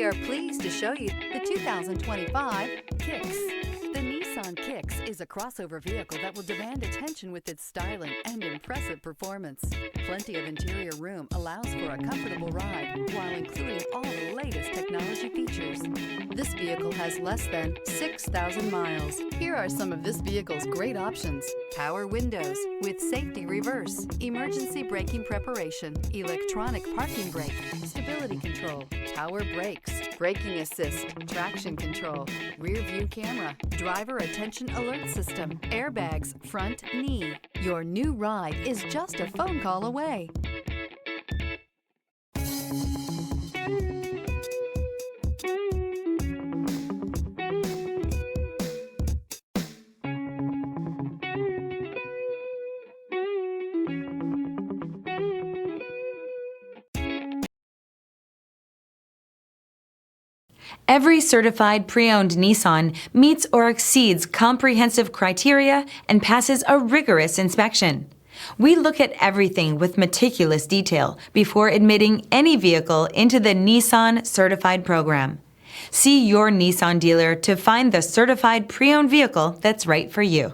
We are pleased to show you the 2025 Kicks. The Nissan Kicks is a crossover vehicle that will demand attention with its styling and impressive performance. Plenty of interior room allows for a comfortable ride while including all the latest technology features. This vehicle has less than 6,000 miles. Here are some of this vehicle's great options: power windows with safety reverse, emergency braking preparation, electronic parking brake, stability control, power brakes, braking assist, traction control, rear view camera, driver attention alert system, airbags, front knee. Your new ride is just a phone call away. Every certified pre-owned Nissan meets or exceeds comprehensive criteria and passes a rigorous inspection. We look at everything with meticulous detail before admitting any vehicle into the Nissan Certified program. See your Nissan dealer to find the certified pre-owned vehicle that's right for you.